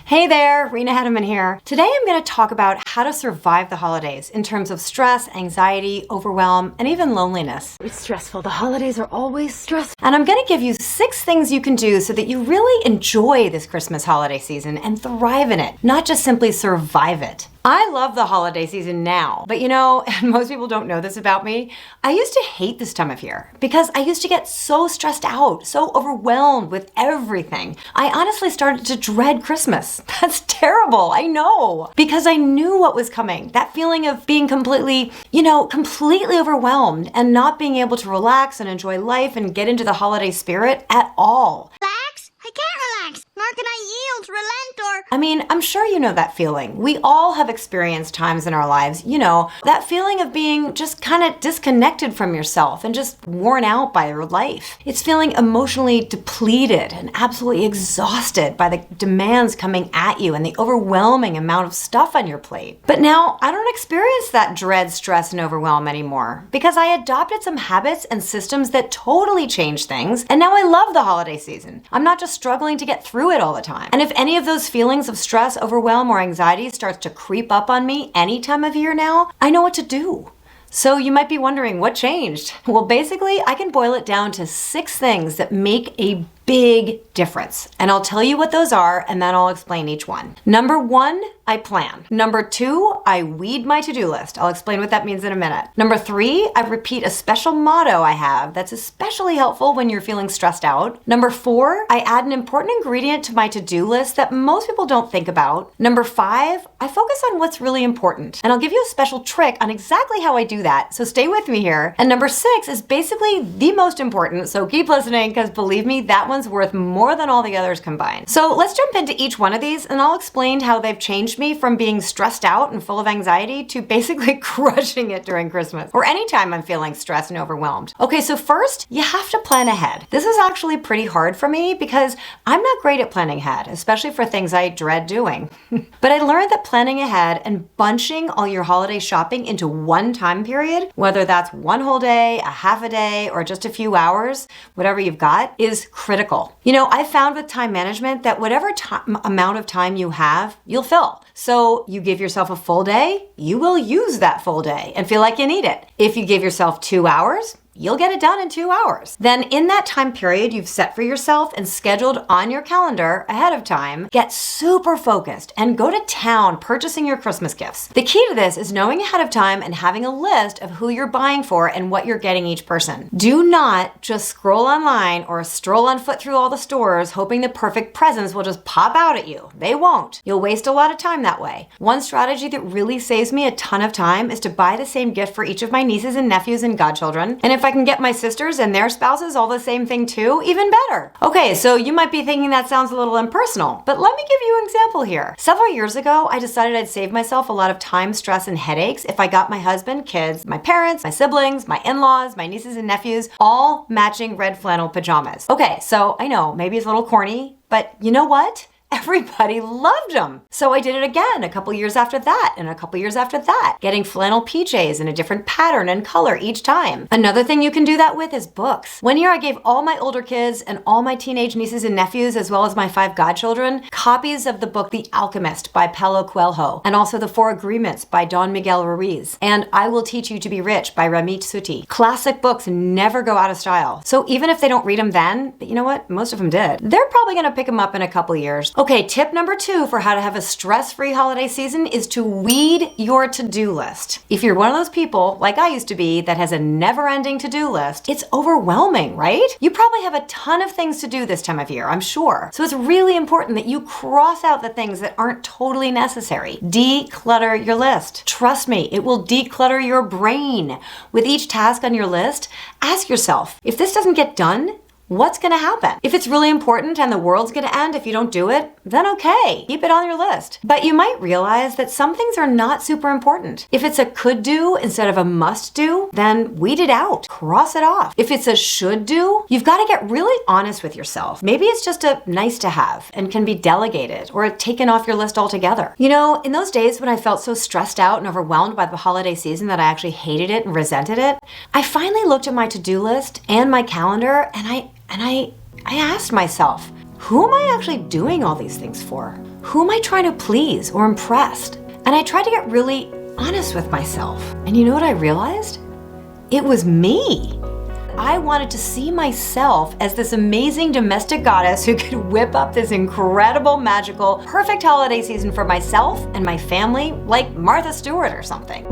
Hey there, Rena Hedeman here. Today I'm going to talk about how to survive the holidays in terms of stress, anxiety, overwhelm, and even loneliness. It's stressful. The holidays are always stressful. And I'm going to give you 6 things you can do so that you really enjoy this Christmas holiday season and thrive in it, not just simply survive it. I love the holiday season now, but and most people don't know this about me, I used to hate this time of year because I used to get so stressed out, so overwhelmed with everything. I honestly started to dread Christmas. That's terrible, I know, because I knew what was coming. That feeling of being completely overwhelmed and not being able to relax and enjoy life and get into the holiday spirit at all. Relax? I can't relax. Nor can I yield, relent, or... I'm sure you know that feeling. We all have experienced times in our lives, that feeling of being just kind of disconnected from yourself and just worn out by your life. It's feeling emotionally depleted and absolutely exhausted by the demands coming at you and the overwhelming amount of stuff on your plate. But now I don't experience that dread, stress, and overwhelm anymore because I adopted some habits and systems that totally changed things, and now I love the holiday season. I'm not just struggling to get through it all the time. And if any of those feelings of stress, overwhelm, or anxiety starts to creep up on me any time of year now, I know what to do. So you might be wondering, what changed? Well, basically, I can boil it down to 6 things that make a big difference. And I'll tell you what those are, and then I'll explain each one. Number 1, I plan. Number 2, I weed my to-do list. I'll explain what that means in a minute. Number 3, I repeat a special motto I have that's especially helpful when you're feeling stressed out. Number 4, I add an important ingredient to my to-do list that most people don't think about. Number 5, I focus on what's really important. And I'll give you a special trick on exactly how I do that, so stay with me here. And number 6 is basically the most important, so keep listening because believe me, that one's worth more than all the others combined. So let's jump into each one of these and I'll explain how they've changed me from being stressed out and full of anxiety to basically crushing it during Christmas or anytime I'm feeling stressed and overwhelmed. Okay, so first, you have to plan ahead. This is actually pretty hard for me because I'm not great at planning ahead, especially for things I dread doing. But I learned that planning ahead and bunching all your holiday shopping into one time period, whether that's one whole day, a half a day, or just a few hours, whatever you've got, is critical. I found with time management that whatever amount of time you have, you'll fill. So you give yourself a full day, you will use that full day and feel like you need it. If you give yourself 2 hours, you'll get it done in 2 hours. Then in that time period you've set for yourself and scheduled on your calendar ahead of time, get super focused and go to town purchasing your Christmas gifts. The key to this is knowing ahead of time and having a list of who you're buying for and what you're getting each person. Do not just scroll online or stroll on foot through all the stores hoping the perfect presents will just pop out at you. They won't. You'll waste a lot of time that way. One strategy that really saves me a ton of time is to buy the same gift for each of my nieces and nephews and godchildren. And if I can get my sisters and their spouses all the same thing too, even better. Okay, so you might be thinking that sounds a little impersonal, but let me give you an example here. Several years ago, I decided I'd save myself a lot of time, stress, and headaches if I got my husband, kids, my parents, my siblings, my in-laws, my nieces and nephews, all matching red flannel pajamas. Okay, so I know, maybe it's a little corny, but you know what? Everybody loved them. So I did it again a couple years after that and a couple years after that, getting flannel PJs in a different pattern and color each time. Another thing you can do that with is books. One year I gave all my older kids and all my teenage nieces and nephews, as well as my 5 godchildren, copies of the book The Alchemist by Paulo Coelho, and also The 4 Agreements by Don Miguel Ruiz, and I Will Teach You to Be Rich by Ramit Sethi. Classic books never go out of style. So even if they don't read them then, but you know what? Most of them did. They're probably gonna pick them up in a couple years. Okay, tip number 2 for how to have a stress-free holiday season is to weed your to-do list. If you're one of those people, like I used to be, that has a never-ending to-do list, it's overwhelming, right? You probably have a ton of things to do this time of year, I'm sure. So it's really important that you cross out the things that aren't totally necessary. Declutter your list. Trust me, it will declutter your brain. With each task on your list, ask yourself, if this doesn't get done, what's gonna happen? If it's really important and the world's gonna end if you don't do it, then okay, keep it on your list. But you might realize that some things are not super important. If it's a could do instead of a must do, then weed it out, cross it off. If it's a should do, you've gotta get really honest with yourself. Maybe it's just a nice to have and can be delegated or taken off your list altogether. In those days when I felt so stressed out and overwhelmed by the holiday season that I actually hated it and resented it, I finally looked at my to-do list and my calendar and I asked myself, who am I actually doing all these things for? who am I trying to please or impress? And I tried to get really honest with myself. And you know what I realized? It was me. I wanted to see myself as this amazing domestic goddess who could whip up this incredible, magical, perfect holiday season for myself and my family, like Martha Stewart or something.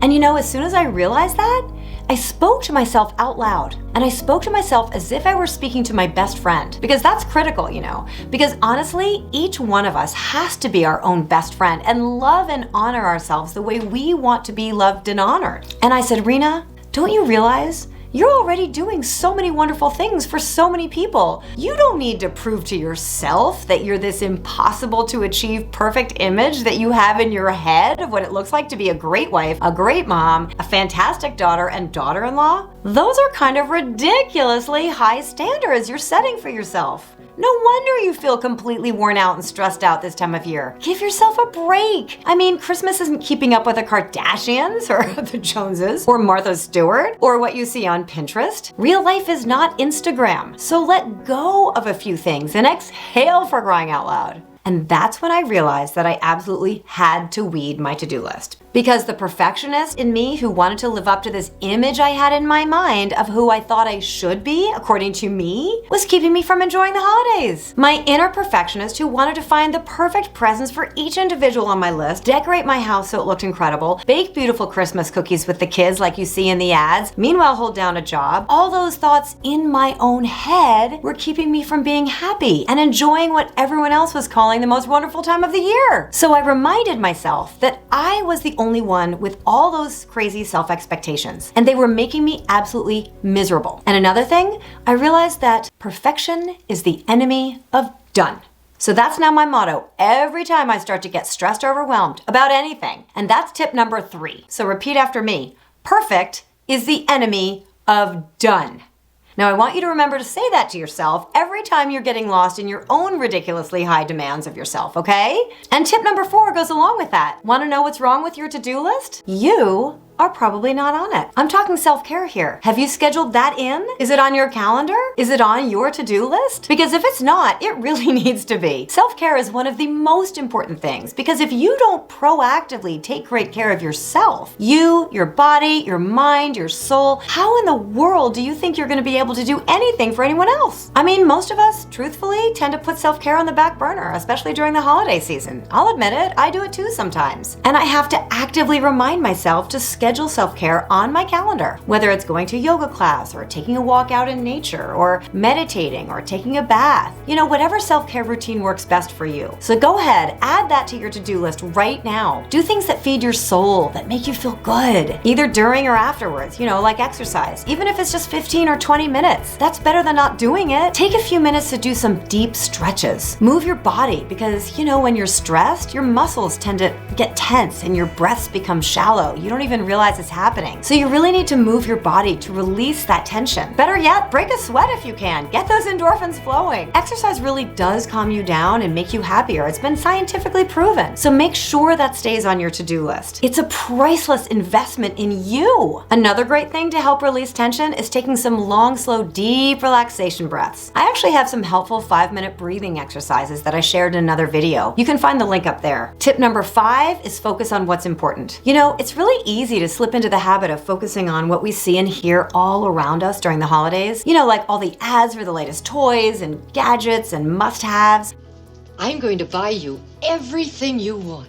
And you know, as soon as I realized that, I spoke to myself out loud. And I spoke to myself as if I were speaking to my best friend. Because that's critical, you know. Because honestly, each one of us has to be our own best friend and love and honor ourselves the way we want to be loved and honored. And I said, Rena, don't you realize you're already doing so many wonderful things for so many people? You don't need to prove to yourself that you're this impossible to achieve perfect image that you have in your head of what it looks like to be a great wife, a great mom, a fantastic daughter and daughter-in-law. Those are kind of ridiculously high standards you're setting for yourself. No wonder you feel completely worn out and stressed out this time of year. Give yourself a break. I mean, Christmas isn't keeping up with the Kardashians or the Joneses or Martha Stewart or what you see on Pinterest. Real life is not Instagram. So let go of a few things and exhale, for crying out loud. And that's when I realized that I absolutely had to weed my to-do list. Because the perfectionist in me who wanted to live up to this image I had in my mind of who I thought I should be, according to me, was keeping me from enjoying the holidays. My inner perfectionist who wanted to find the perfect presents for each individual on my list, decorate my house so it looked incredible, bake beautiful Christmas cookies with the kids like you see in the ads, meanwhile hold down a job. All those thoughts in my own head were keeping me from being happy and enjoying what everyone else was calling the most wonderful time of the year. So I reminded myself that I was the only one with all those crazy self-expectations, and they were making me absolutely miserable. And another thing, I realized that perfection is the enemy of done. So that's now my motto every time I start to get stressed or overwhelmed about anything. And that's tip number 3. So repeat after me. Perfect is the enemy of done. Now, I want you to remember to say that to yourself every time you're getting lost in your own ridiculously high demands of yourself, okay? And tip number 4 goes along with that. Want to know what's wrong with your to-do list? You are probably not on it. I'm talking self-care here. Have you scheduled that in? Is it on your calendar? Is it on your to-do list? Because if it's not, it really needs to be. Self-care is one of the most important things because if you don't proactively take great care of yourself, you, your body, your mind, your soul, how in the world do you think you're going to be able to do anything for anyone else? I mean, most of us, truthfully, tend to put self-care on the back burner, especially during the holiday season. I'll admit it, I do it too sometimes. And I have to actively remind myself to schedule self-care on my calendar, whether it's going to yoga class or taking a walk out in nature or meditating or taking a bath. You know, whatever self-care routine works best for you. So go ahead, add that to your to-do list right now. Do things that feed your soul, that make you feel good, either during or afterwards, you know, like exercise. Even if it's just 15 or 20 minutes, that's better than not doing it. Take a few minutes to do some deep stretches. Move your body because, you know, when you're stressed, your muscles tend to get tense and your breaths become shallow. You don't even realize it's happening. So you really need to move your body to release that tension. Better yet, break a sweat if you can. Get those endorphins flowing. Exercise really does calm you down and make you happier. It's been scientifically proven. So make sure that stays on your to-do list. It's a priceless investment in you. Another great thing to help release tension is taking some long, slow, deep relaxation breaths. I actually have some helpful 5-minute breathing exercises that I shared in another video. You can find the link up there. Tip number 5 is focus on what's important. You know, it's really easy to slip into the habit of focusing on what we see and hear all around us during the holidays. You know, like all the ads for the latest toys and gadgets and must-haves. I'm going to buy you everything you want.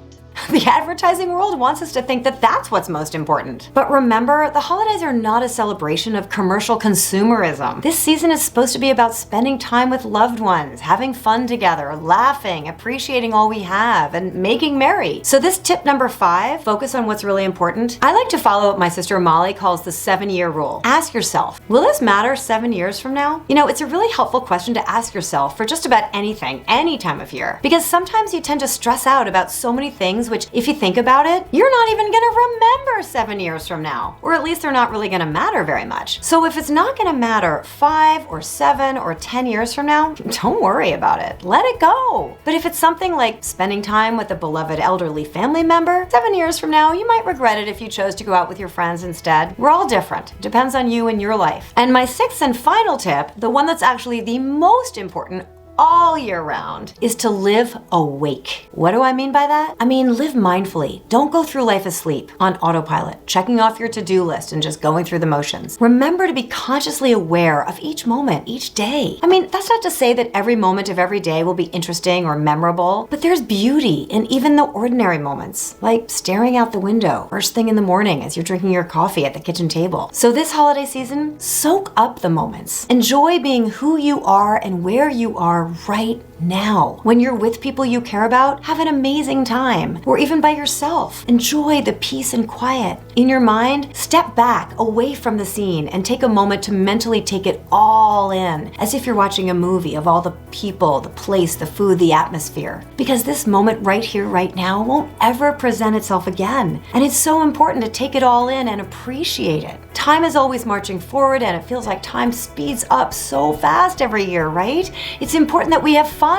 The advertising world wants us to think that that's what's most important. But remember, the holidays are not a celebration of commercial consumerism. This season is supposed to be about spending time with loved ones, having fun together, laughing, appreciating all we have, and making merry. So this tip number 5, focus on what's really important. I like to follow what my sister Molly calls the 7-year rule. Ask yourself, will this matter 7 years from now? You know, it's a really helpful question to ask yourself for just about anything, any time of year. Because sometimes you tend to stress out about so many things which which if you think about it, you're not even gonna remember 7 years from now, or at least they're not really gonna matter very much. So if it's not gonna matter 5 or 7 or 10 years from now, don't worry about it. Let it go. But if it's something like spending time with a beloved elderly family member, 7 years from now, you might regret it if you chose to go out with your friends instead. We're all different. Depends on you and your life. And my sixth and final tip, the one that's actually the most important all year round, is to live awake. What do I mean by that? I mean, live mindfully. Don't go through life asleep on autopilot, checking off your to-do list and just going through the motions. Remember to be consciously aware of each moment, each day. I mean, that's not to say that every moment of every day will be interesting or memorable, but there's beauty in even the ordinary moments, like staring out the window first thing in the morning as you're drinking your coffee at the kitchen table. So this holiday season, soak up the moments. Enjoy being who you are and where you are right now. When you're with people you care about, have an amazing time, or even by yourself. Enjoy the peace and quiet. In your mind, step back away from the scene and take a moment to mentally take it all in, as if you're watching a movie of all the people, the place, the food, the atmosphere. Because this moment right here, right now, won't ever present itself again. And it's so important to take it all in and appreciate it. Time is always marching forward, and it feels like time speeds up so fast every year, right? It's important that we have fun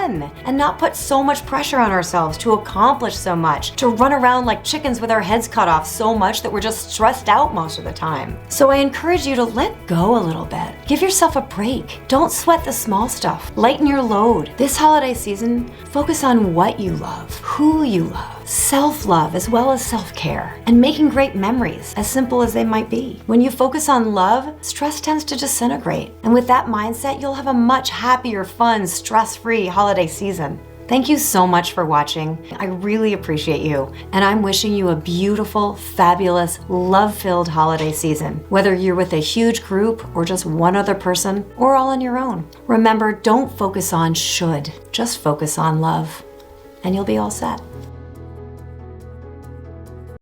and not put so much pressure on ourselves to accomplish so much, to run around like chickens with our heads cut off so much that we're just stressed out most of the time. So I encourage you to let go a little bit. Give yourself a break. Don't sweat the small stuff. Lighten your load. This holiday season, focus on what you love, who you love, self-love as well as self-care, and making great memories, as simple as they might be. When you focus on love, stress tends to disintegrate. And with that mindset, you'll have a much happier, fun, stress-free holiday season. Thank you so much for watching. I really appreciate you, and I'm wishing you a beautiful, fabulous, love-filled holiday season, whether you're with a huge group or just one other person or all on your own. Remember, don't focus on should, just focus on love, and you'll be all set.